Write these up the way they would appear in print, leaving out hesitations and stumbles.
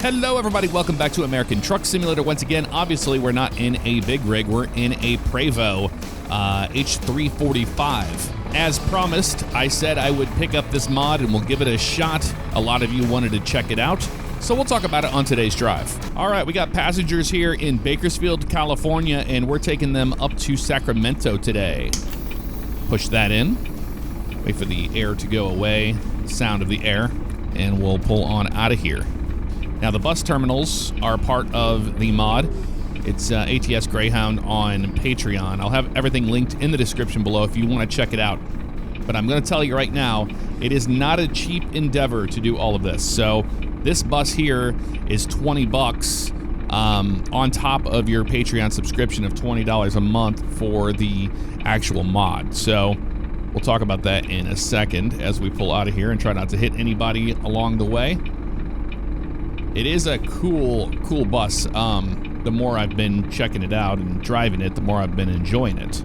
Hello everybody, welcome back to American Truck Simulator. Once again, obviously we're not in a big rig, we're in a Prevost H345. As promised, I said I would pick up this mod and we'll give it a shot. A lot of you wanted to check it out, so we'll talk about it on today's drive. All right, we got passengers here in Bakersfield, California, and we're taking them up to Sacramento today. Push that in, wait for the air to go away, sound of the air, and we'll pull on out of here. Now, the bus terminals are part of the mod. It's ATS Greyhound on Patreon. I'll have everything linked in the description below if you want to check it out. But I'm going to tell you right now, it is not a cheap endeavor to do all of this. So this bus here is $20 on top of your Patreon subscription of $20 a month for the actual mod. So we'll talk about that in a second as we pull out of here and try not to hit anybody along the way. It is a cool bus. The more I've been checking it out and driving it, the more I've been enjoying it.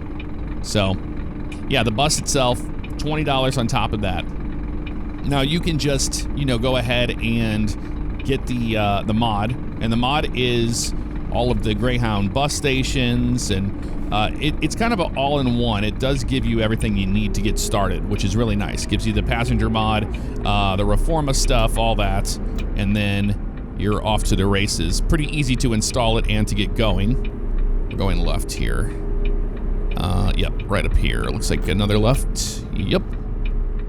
So, yeah, the bus itself, $20 on top of that. Now, you can just, go ahead and get the mod. And the mod is all of the Greyhound bus stations, and it's kind of an all-in-one. It does give you everything you need to get started, which is really nice. It gives you the passenger mod, the Reforma stuff, all that, and then you're off to the races. Pretty easy to install it and to get going. We're going left here. Yep, right up here. Looks like another left. Yep.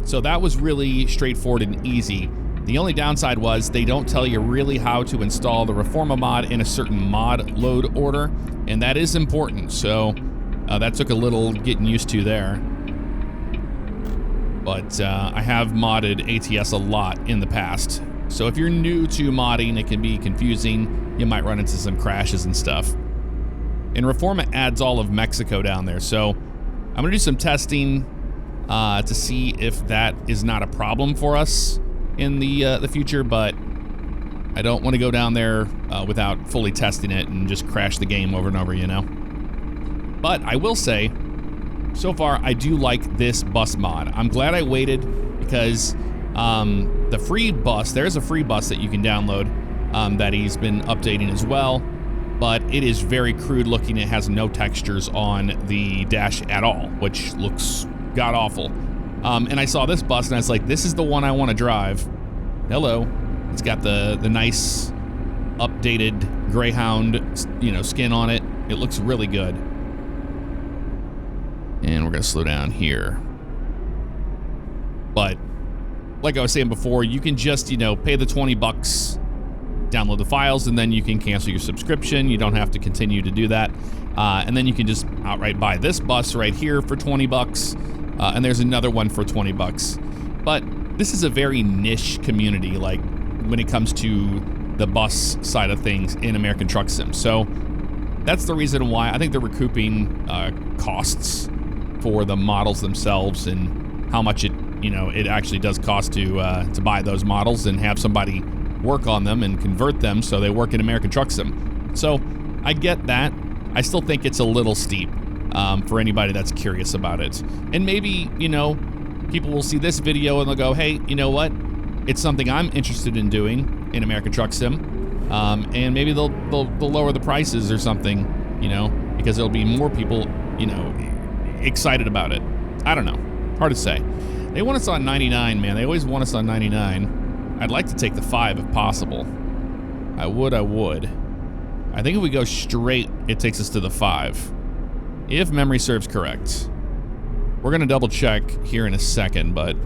So that was really straightforward and easy. The only downside was they don't tell you really how to install the Reforma mod in a certain mod load order, and that is important. So that took a little getting used to there. But I have modded ATS a lot in the past. So if you're new to modding, it can be confusing. You might run into some crashes and stuff. And Reforma adds all of Mexico down there. So I'm going to do some testing to see if that is not a problem for us in the future. But I don't want to go down there without fully testing it and just crash the game over and over, But I will say, so far, I do like this bus mod. I'm glad I waited because the free bus, there's a free bus that you can download that he's been updating as well, but it is very crude looking. It has no textures on the dash at all, which looks god-awful. And I saw this bus and I was like, this is the one I want to drive. Hello. It's got the nice updated Greyhound, skin on it. It looks really good. And we're going to slow down here. But like I was saying before, you can just, pay the $20, download the files, and then you can cancel your subscription. You don't have to continue to do that. And then you can just outright buy this bus right here for $20. And there's another one for $20. But this is a very niche community, like when it comes to the bus side of things in American Truck Sim. So that's the reason why I think they're recouping costs for the models themselves and how much it actually does cost to buy those models and have somebody work on them and convert them so they work in American Truck Sim. So I get that. I still think it's a little steep for anybody that's curious about it. And maybe, people will see this video and they'll go, hey, you know what? It's something I'm interested in doing in American Truck Sim. And maybe they'll lower the prices or something, because there'll be more people, excited about it. I don't know. Hard to say. They want us on 99, man. They always want us on 99. I'd like to take the 5 if possible. I would. I think if we go straight, it takes us to the 5. If memory serves correct. We're going to double check here in a second, but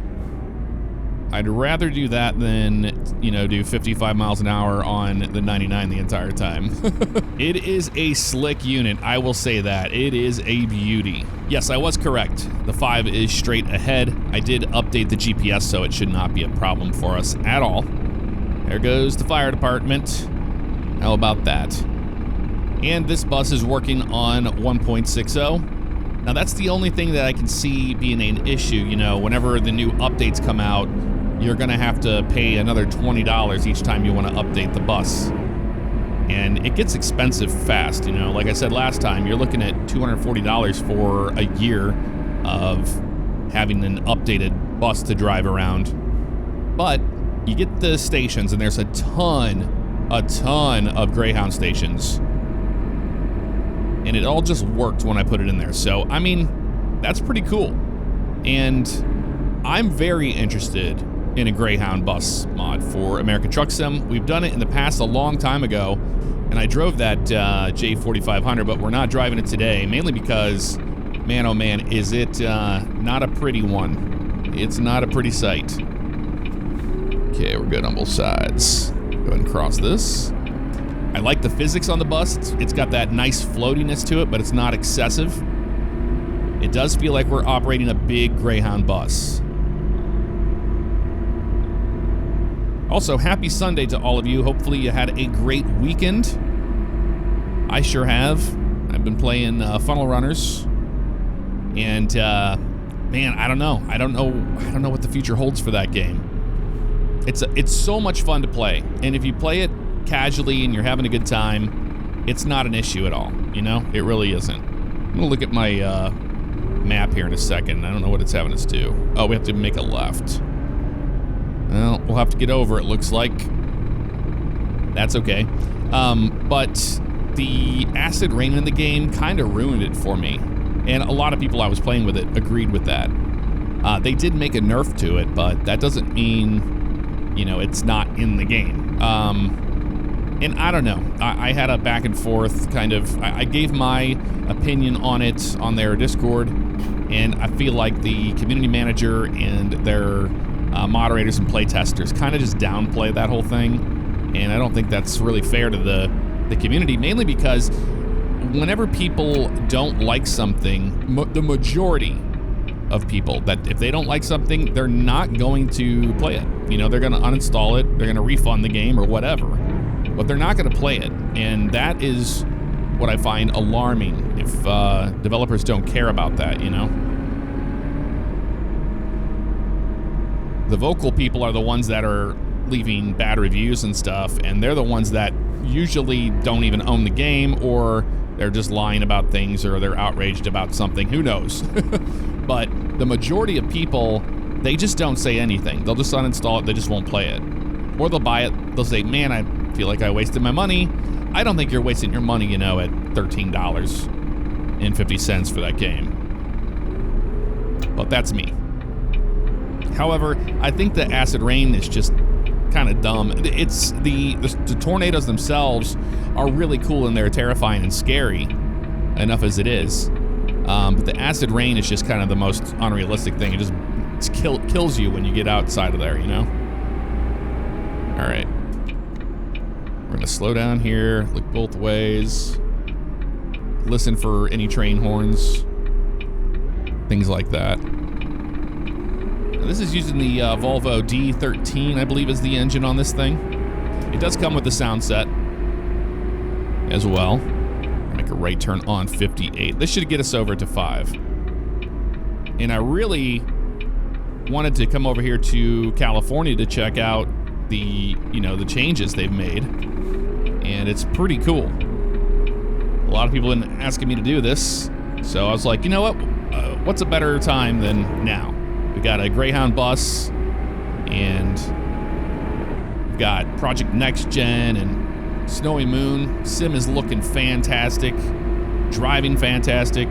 I'd rather do that than, do 55 miles an hour on the 99 the entire time. It is a slick unit, I will say that. It is a beauty. Yes, I was correct. The 5 is straight ahead. I did update the GPS, so it should not be a problem for us at all. There goes the fire department. How about that? And this bus is working on 1.60. Now, that's the only thing that I can see being an issue. Whenever the new updates come out, you're going to have to pay another $20 each time you want to update the bus. And it gets expensive fast, Like I said last time, you're looking at $240 for a year of having an updated bus to drive around. But you get the stations, and there's a ton a ton of Greyhound stations. And it all just worked when I put it in there. So, I mean, that's pretty cool. And I'm very interested in a Greyhound bus mod for American Truck Sim. We've done it in the past a long time ago, and I drove that J4500, but we're not driving it today, mainly because, man, oh man, is it not a pretty one. It's not a pretty sight. Okay, we're good on both sides. Go ahead and cross this. I like the physics on the bus. It's got that nice floatiness to it, but it's not excessive. It does feel like we're operating a big Greyhound bus. Also, happy Sunday to all of you. Hopefully you had a great weekend. I sure have. I've been playing Funnel Runners. And, man, I don't know. I don't know what the future holds for that game. It's so much fun to play. And if you play it casually and you're having a good time, it's not an issue at all. You know? It really isn't. I'm going to look at my map here in a second. I don't know what it's having us do. Oh, we have to make a left. Well, we'll have to get over, it looks like. That's okay. But the acid rain in the game kind of ruined it for me. And a lot of people I was playing with it agreed with that. They did make a nerf to it, but that doesn't mean, you know, it's not in the game. And I don't know. I had a back and forth kind of... I gave my opinion on it on their Discord, and I feel like the community manager and their... moderators and playtesters kind of just downplay that whole thing, and I don't think that's really fair to the community, mainly because whenever people don't like something, the majority of people, that if they don't like something, they're not going to play it. You know, they're going to uninstall it, they're going to refund the game or whatever, but they're not going to play it, and that is what I find alarming if developers don't care about that, you know? The vocal people are the ones that are leaving bad reviews and stuff, and they're the ones that usually don't even own the game, or they're just lying about things, or they're outraged about something. Who knows? But the majority of people, they just don't say anything. They'll just uninstall it. They just won't play it. Or they'll buy it. They'll say, man, I feel like I wasted my money. I don't think you're wasting your money, you know, at $13.50 for that game. But that's me. However, I think the acid rain is just kind of dumb. It's the tornadoes themselves are really cool and they're terrifying and scary enough as it is. But the acid rain is just kind of the most unrealistic thing. It just kills you when you get outside of there, you know? All right. We're going to slow down here, look both ways, listen for any train horns, things like that. This is using the Volvo D13, I believe is the engine on this thing. It does come with the sound set as well. Make a right turn on 58. This should get us over to 5. And I really wanted to come over here to California to check out the, you know, the changes they've made. And it's pretty cool. A lot of people have been asking me to do this. So I was like, you know what? What's a better time than now? We got a Greyhound bus, and we've got Project Next Gen and Snowy Moon. Sim is looking fantastic, driving fantastic.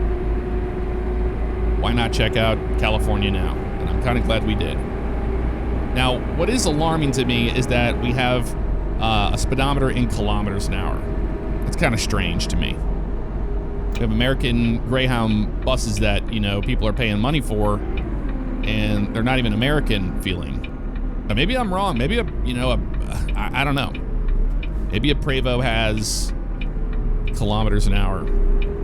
Why not check out California now? And I'm kind of glad we did. Now, what is alarming to me is that we have a speedometer in kilometers an hour. It's kind of strange to me. We have American Greyhound buses that, you know, people are paying money for, and they're not even American feeling. But maybe I'm wrong. Maybe I don't know. Maybe a Prevost has kilometers an hour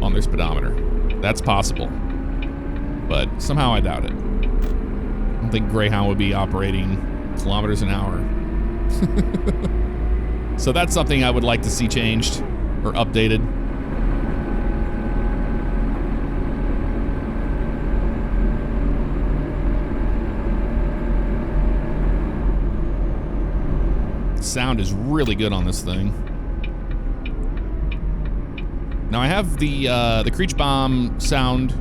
on their speedometer. That's possible. But somehow I doubt it. I don't think Greyhound would be operating kilometers an hour. So that's something I would like to see changed or updated. Sound is really good on this thing. Now I have the Creech Bomb sound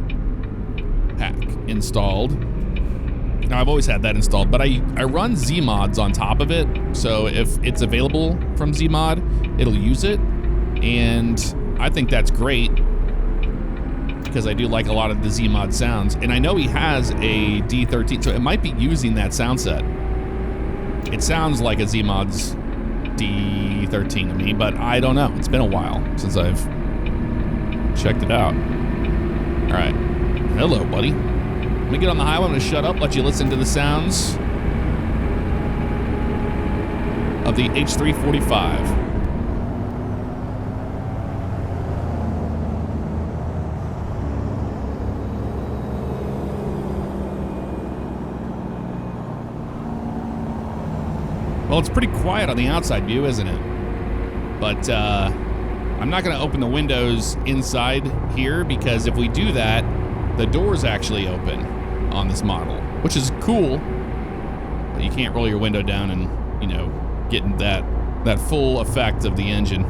pack installed, Now, I've always had that installed, but I run Zmods on top of it, so if it's available from Zmod, it'll use it, and I think that's great because I do like a lot of the Zmod sounds, and I know he has a D13, so it might be using that sound set. It sounds like a Zmod's D13 to me, but I don't know. It's been a while since I've checked it out. All right. Hello, buddy. Let me get on the highway. I'm going to shut up, let you listen to the sounds of the H345. Well, it's pretty quiet on the outside view, isn't it? But I'm not going to open the windows inside here because if we do that, the doors actually open on this model, which is cool. But you can't roll your window down and, you know, get that full effect of the engine,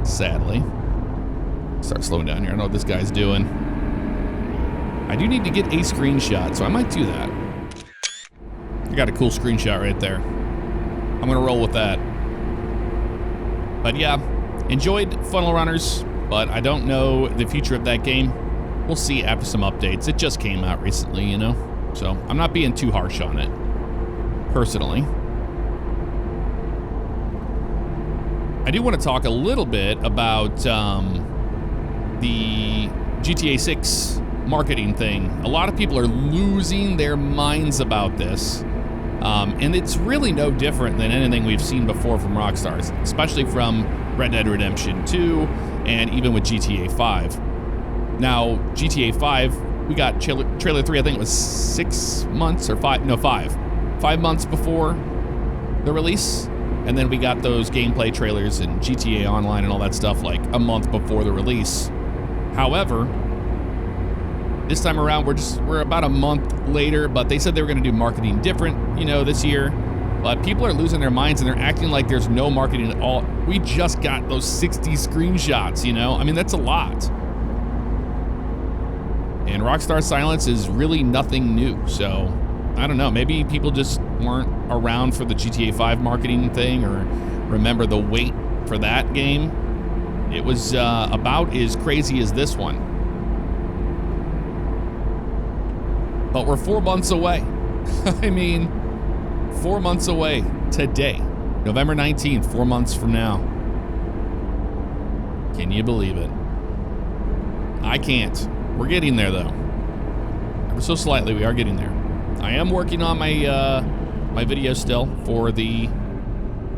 sadly. Start slowing down here. I know what this guy's doing. I do need to get a screenshot, so I might do that. I got a cool screenshot right there. I'm going to roll with that. But yeah, enjoyed Funnel Runners, but I don't know the future of that game. We'll see after some updates. It just came out recently, you know? So I'm not being too harsh on it, personally. I do want to talk a little bit about the GTA 6 marketing thing. A lot of people are losing their minds about this. And it's really no different than anything we've seen before from Rockstar, especially from Red Dead Redemption 2 and even with GTA 5. Now, GTA 5, we got trailer 3, I think it was 6 months or 5 months before the release. And then we got those gameplay trailers and GTA Online and all that stuff like a month before the release. However, this time around, we're about a month later, but they said they were going to do marketing different, you know, this year. But people are losing their minds and they're acting like there's no marketing at all. We just got those 60 screenshots, you know? I mean, that's a lot. And Rockstar Silence is really nothing new. So, I don't know. Maybe people just weren't around for the GTA 5 marketing thing or remember the wait for that game. It was about as crazy as this one. But we're 4 months away. I mean, 4 months away today. November 19th, 4 months from now. Can you believe it? I can't. We're getting there, though. Ever so slightly, we are getting there. I am working on my my video still for the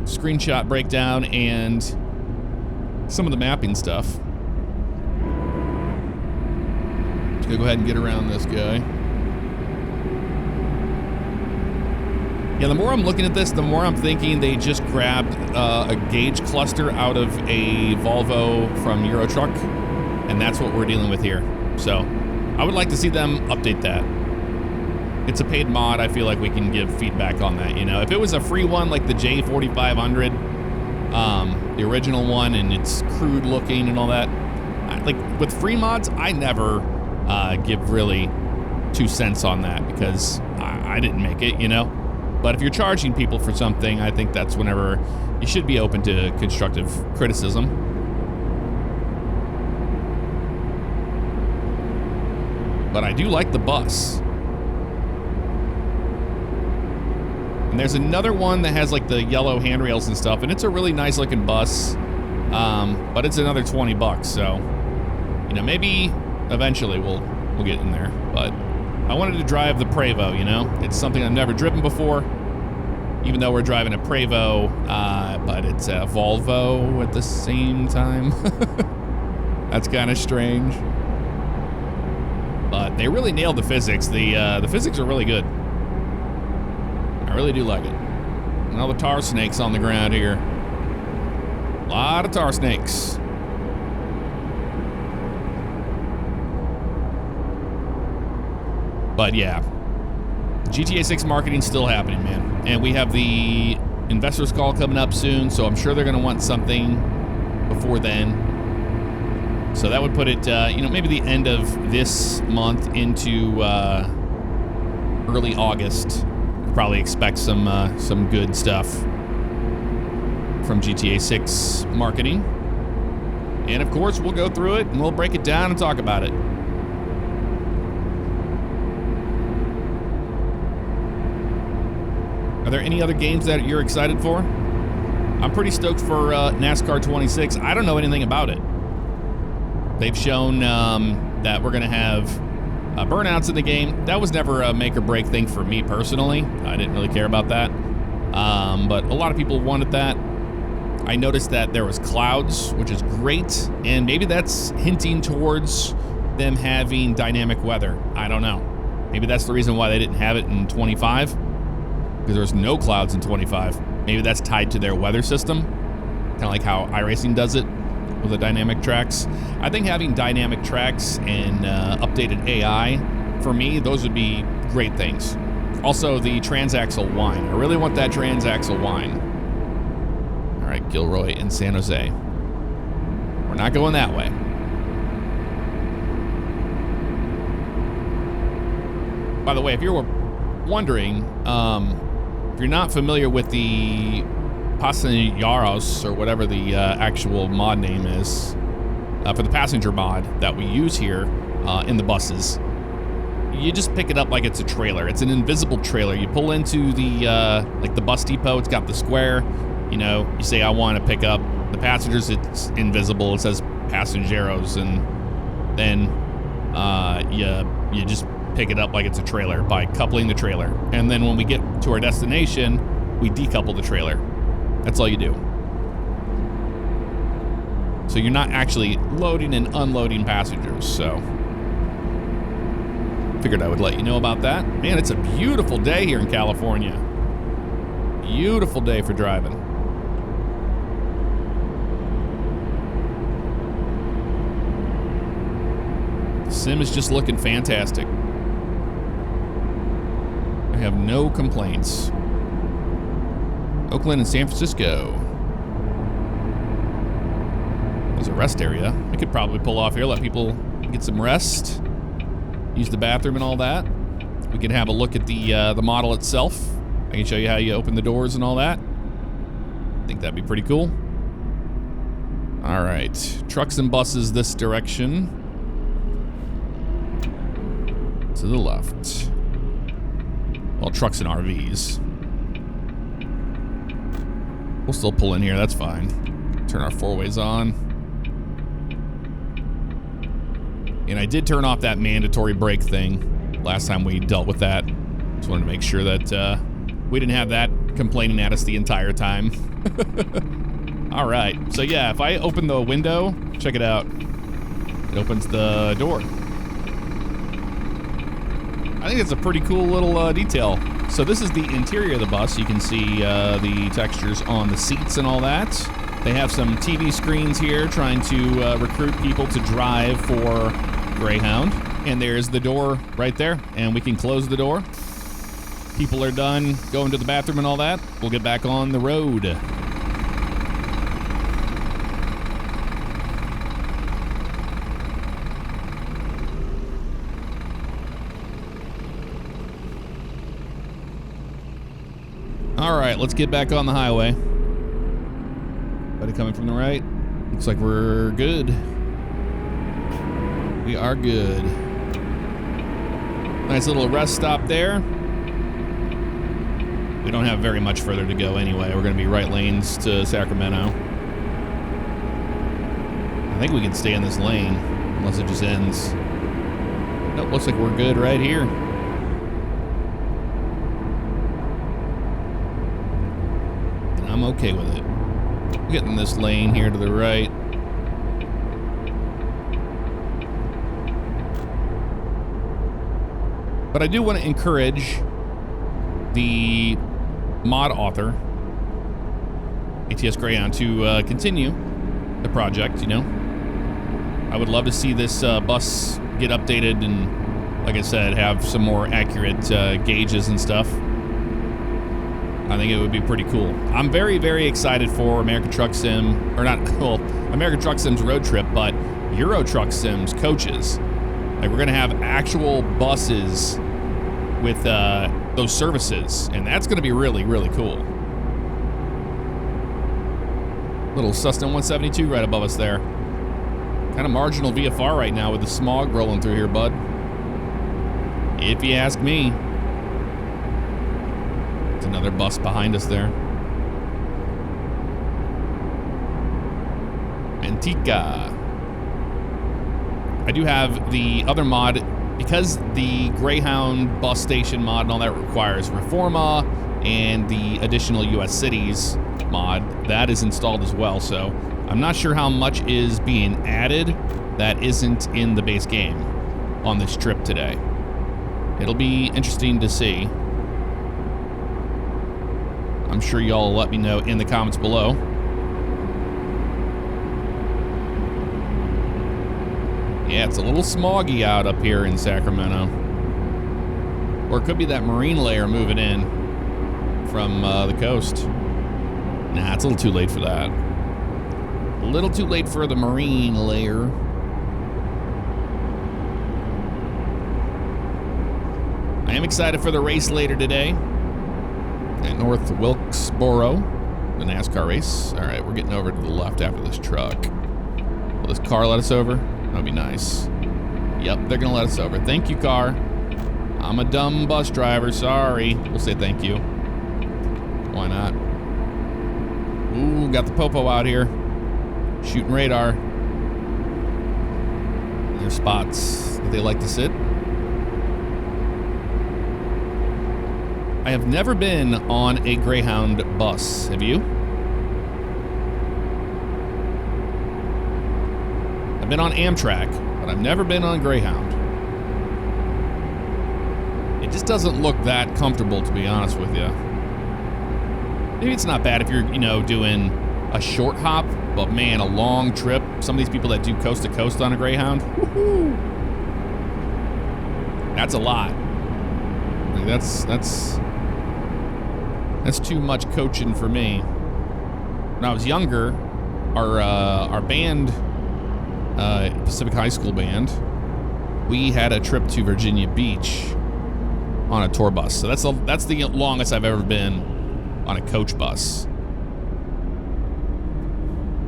screenshot breakdown and some of the mapping stuff. Just gonna go ahead and get around this guy. Yeah, the more I'm looking at this, the more I'm thinking they just grabbed a gauge cluster out of a Volvo from Euro Truck, and that's what we're dealing with here. So I would like to see them update that. It's a paid mod. I feel like we can give feedback on that. You know, if it was a free one like the J4500, the original one, and it's crude looking and all that, like with free mods, I never give really 2 cents on that because I didn't make it, you know. But if you're charging people for something, I think that's whenever you should be open to constructive criticism. But I do like the bus. And there's another one that has like the yellow handrails and stuff, and it's a really nice looking bus. But it's another $20, so you know, maybe eventually we'll get in there. But I wanted to drive the Prevost, you know? It's something I've never driven before, even though we're driving a Prevost, but it's a Volvo at the same time. That's kind of strange. But they really nailed the physics. The physics are really good. I really do like it. And all the tar snakes on the ground here. A lot of tar snakes. But yeah, GTA 6 marketing's still happening, man. And we have the investors call coming up soon, so I'm sure they're going to want something before then. So that would put it, you know, maybe the end of this month into early August. Probably expect some good stuff from GTA 6 marketing. And of course, we'll go through it and we'll break it down and talk about it. Are there any other games that you're excited for? I'm pretty stoked for NASCAR 26. I don't know anything about it. They've shown that we're going to have burnouts in the game. That was never a make or break thing for me personally. I didn't really care about that. But a lot of people wanted that. I noticed that there was clouds, which is great. And maybe that's hinting towards them having dynamic weather. I don't know. Maybe that's the reason why they didn't have it in 25. Because there's no clouds in 25. Maybe that's tied to their weather system. Kind of like how iRacing does it with the dynamic tracks. I think having dynamic tracks and updated AI, for me, those would be great things. Also, the transaxle wine. I really want that transaxle wine. All right, Gilroy and San Jose. We're not going that way. By the way, if you're wondering, if you're not familiar with the Pasajeros, or whatever the actual mod name is, for the passenger mod that we use here in the buses, you just pick it up like it's a trailer. It's an invisible trailer. You pull into the like the bus depot. It's got the square. You know, you say I want to pick up the passengers. It's invisible. It says Pasajeros, and then you just pick it up like it's a trailer by coupling the trailer. And then when we get to our destination, we decouple the trailer. That's all you do. So you're not actually loading and unloading passengers. So figured I would let you know about that. Man, it's a beautiful day here in California. Beautiful day for driving. The sim is just looking fantastic. I have no complaints. Oakland and San Francisco. There's a rest area. I could probably pull off here, let people get some rest, use the bathroom and all that. We can have a look at the model itself. I can show you how you open the doors and all that. I think that'd be pretty cool. All right, trucks and buses this direction. To the left. Well, trucks and RVs. We'll still pull in here, that's fine. Turn our four-ways on. And I did turn off that mandatory brake thing last time we dealt with that. Just wanted to make sure that we didn't have that complaining at us the entire time. All right, so yeah, if I open the window, check it out. It opens the door. I think it's a pretty cool little detail. So this is the interior of the bus. You can see the textures on the seats and all that. They have some TV screens here trying to recruit people to drive for Greyhound. And there's the door right there. And we can close the door. People are done going to the bathroom and all that. We'll get back on the road. All right, let's get back on the highway. Buddy coming from the right. Looks like we're good. We are good. Nice little rest stop there. We don't have very much further to go anyway. We're going to be right lanes to Sacramento. I think we can stay in this lane unless it just ends. Nope, looks like we're good right here. I'm okay with it. Getting this lane here to the right. But I do want to encourage the mod author, ATS Greyhound, to continue the project, you know. I would love to see this bus get updated and, like I said, have some more accurate gauges and stuff. I think it would be pretty cool. I'm very, very excited for American Truck Sim, or not, well, American Truck Sim's road trip, but Euro Truck Sim's coaches. Like, we're gonna have actual buses with those services, and that's going to be really, really cool. Little Cessna 172 right above us there. Kind of marginal VFR right now with the smog rolling through here, bud. If you ask me. It's another bus behind us there. Antica. I do have the other mod, because the Greyhound bus station mod and all that requires Reforma and the additional US cities mod, that is installed as well. So I'm not sure how much is being added that isn't in the base game on this trip today. It'll be interesting to see. I'm sure y'all will let me know in the comments below. Yeah, it's a little smoggy out up here in Sacramento. Or it could be that marine layer moving in from the coast. Nah, it's a little too late for that. A little too late for the marine layer. I am excited for the race later today at North Wilkesboro, the NASCAR race. All right, we're getting over to the left after this truck. Will this car let us over? That'd be nice. Yep, they're gonna let us over. Thank you, car. I'm a dumb bus driver, sorry. We'll say thank you. Why not? Ooh, got the popo out here. Shooting radar. There's spots that they like to sit. I have never been on a Greyhound bus. Have you? I've been on Amtrak, but I've never been on Greyhound. It just doesn't look that comfortable, to be honest with you. Maybe it's not bad if you're, doing a short hop, but man, a long trip. Some of these people that do coast to coast on a Greyhound, woohoo, that's a lot. Like that's too much coaching for me. When I was younger, our band, Pacific High School band, we had a trip to Virginia Beach on a tour bus. So that's the longest I've ever been on a coach bus.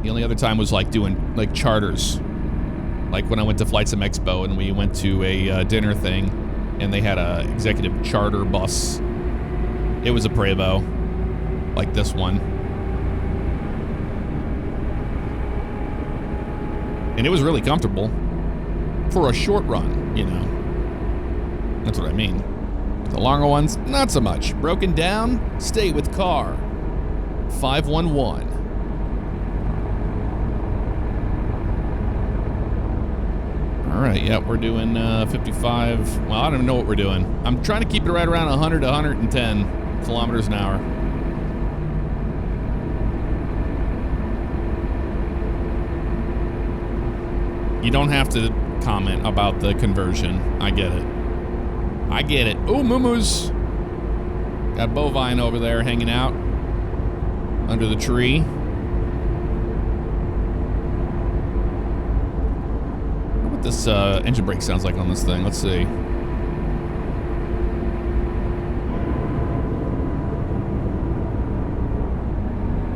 The only other time was doing charters, like when I went to Flight Sim Expo and we went to a dinner thing, and they had a executive charter bus. It was a Prevost, like this one. And it was really comfortable for a short run, That's what I mean. The longer ones, not so much. Broken down, stay with car. 511. All right, yeah, we're doing 55. Well, I don't even know what we're doing. I'm trying to keep it right around 100 to 110 kilometers an hour. You don't have to comment about the conversion. I get it. I get it. Ooh, moo-moos. Got bovine over there hanging out under the tree. What this engine brake sounds like on this thing. Let's see.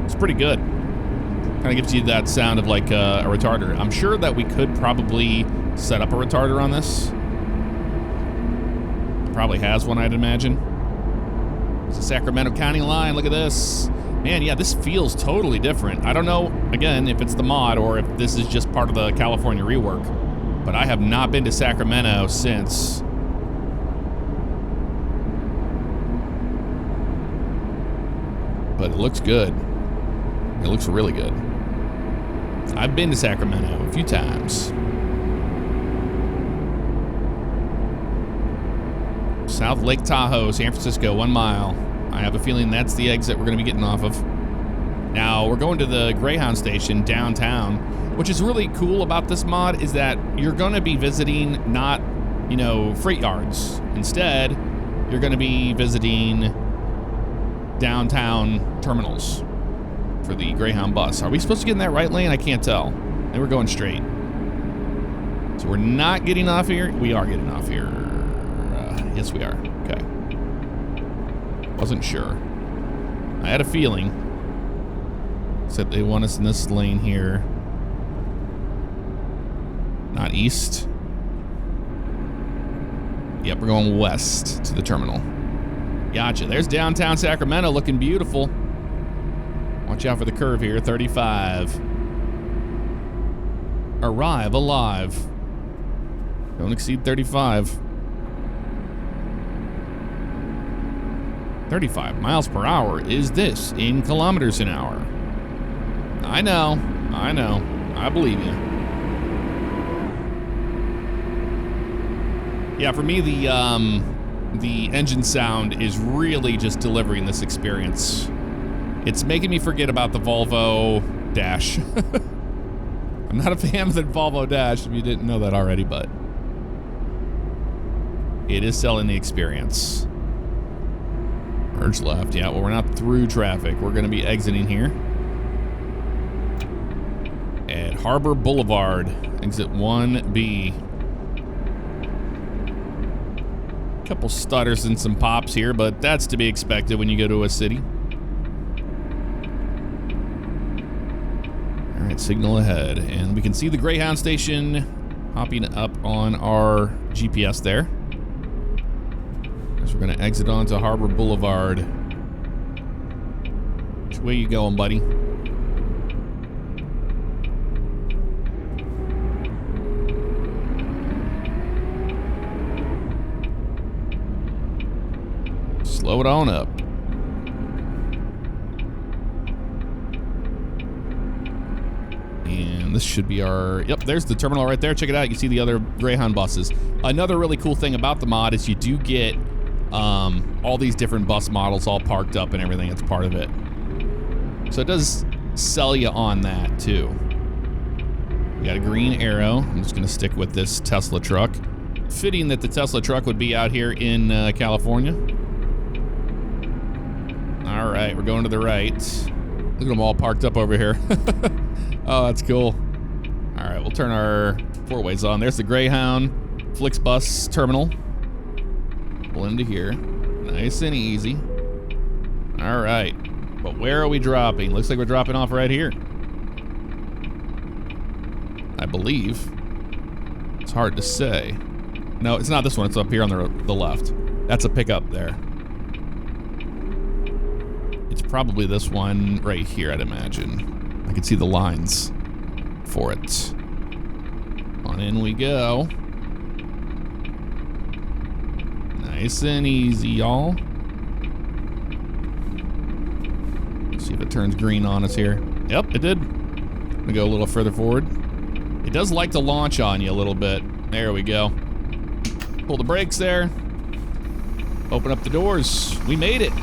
It's pretty good. Kind of gives you that sound of like a retarder. I'm sure that we could probably set up a retarder on this. Probably has one, I'd imagine. It's a Sacramento County line. Look at this. Man, yeah, this feels totally different. I don't know, again, if it's the mod or if this is just part of the California rework, but I have not been to Sacramento since. But it looks good. It looks really good. I've been to Sacramento a few times. South Lake Tahoe, San Francisco, 1 mile. I have a feeling that's the exit we're going to be getting off of. Now, we're going to the Greyhound station downtown, which is really cool about this mod is that you're going to be visiting not, freight yards. Instead, you're going to be visiting downtown terminals for the Greyhound bus. Are we supposed to get in that right lane? I can't tell. And we're going straight. So we're not getting off here. We are getting off here. Yes, we are. Okay. Wasn't sure. I had a feeling. Except they want us in this lane here. Not east. Yep, we're going west to the terminal. Gotcha. There's downtown Sacramento looking beautiful. Watch out for the curve here. 35. Arrive alive. Don't exceed 35. 35 miles per hour. Is this in kilometers an hour? I know. I believe you. Yeah, for me, the engine sound is really just delivering this experience. It's making me forget about the Volvo Dash. I'm not a fan of the Volvo Dash, if you didn't know that already, but it is selling the experience. Merge left. Yeah, well, we're not through traffic. We're going to be exiting here at Harbor Boulevard, exit 1B. Couple stutters and some pops here, but that's to be expected when you go to a city. All right, signal ahead, and we can see the Greyhound station hopping up on our GPS there. So we're going to exit onto Harbor Boulevard. Which way you going, buddy? Slow it on up. And this should be our... Yep, there's the terminal right there. Check it out. You can see the other Greyhound buses. Another really cool thing about the mod is you do get all these different bus models all parked up and everything. It's part of it. So it does sell you on that, too. We got a green arrow. I'm just going to stick with this Tesla truck. Fitting that the Tesla truck would be out here in California. All right, we're going to the right. Look at them all parked up over here. Oh, that's cool. All right, we'll turn our four-ways on. There's the Greyhound Flixbus terminal. Pull into here. Nice and easy. All right, but where are we dropping? Looks like we're dropping off right here. I believe. It's hard to say. No, it's not this one. It's up here on the left. That's a pickup there. It's probably this one right here, I'd imagine. I can see the lines for it. On in we go. Nice and easy, y'all. See if it turns green on us here. Yep, it did. I'm gonna go a little further forward. It does like to launch on you a little bit. There we go. Pull the brakes there. Open up the doors. We made it.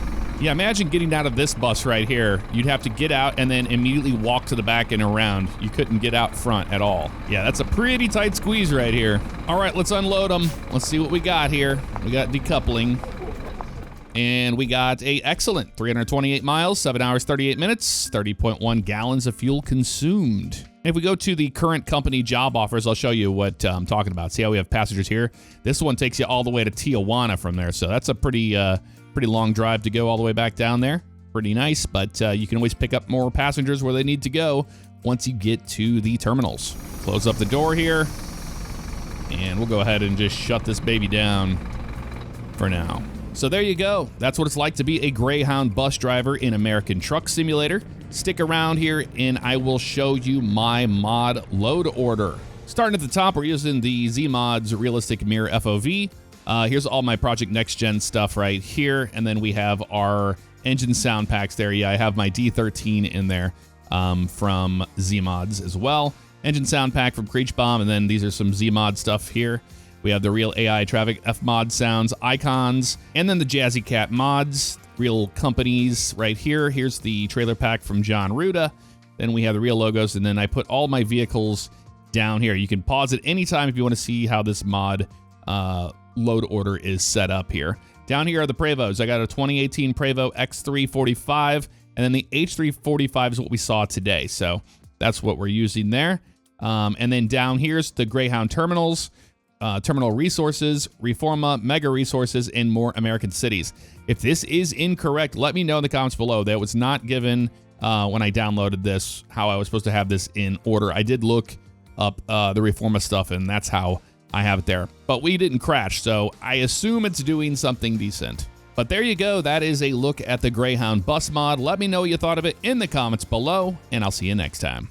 Yeah, imagine getting out of this bus right here. You'd have to get out and then immediately walk to the back and around. You couldn't get out front at all. Yeah, that's a pretty tight squeeze right here. All right, let's unload them. Let's see what we got here. We got decoupling. And we got a excellent 328 miles, 7 hours, 38 minutes, 30.1 gallons of fuel consumed. If we go to the current company job offers, I'll show you what I'm talking about. See how we have passengers here? This one takes you all the way to Tijuana from there. So that's a pretty long drive to go all the way back down there. Pretty nice, but you can always pick up more passengers where they need to go once you get to the terminals. Close up the door here, and we'll go ahead and just shut this baby down for now. So there you go. That's what it's like to be a Greyhound bus driver in American Truck Simulator. Stick around here, and I will show you my mod load order. Starting at the top, we're using the Z-Mods Realistic Mirror FOV. Here's all my Project Next Gen stuff right here, and then we have our engine sound packs there. Yeah, I have my D13 in there from Z-Mods as well. Engine sound pack from Creechbomb, and then these are some Z-Mod stuff here. We have the Real AI Traffic F-Mod sounds, icons, and then the Jazzy Cat mods, real companies right here. Here's the trailer pack from John Ruda. Then we have the real logos, and then I put all my vehicles down here. You can pause at any time if you want to see how this mod load order is set up here. Down here are the Prevos. I got a 2018 Prevo X345, and then the H345 is what we saw today. So that's what we're using there. And then down here's the Greyhound terminals. terminal resources, Reforma, mega resources, and more American cities. If this is incorrect, let me know in the comments below. That was not given when I downloaded this, how I was supposed to have this in order. I did look up the Reforma stuff, and that's how I have it there. But we didn't crash, so I assume it's doing something decent. But there you go. That is a look at the Greyhound bus mod. Let me know what you thought of it in the comments below, and I'll see you next time.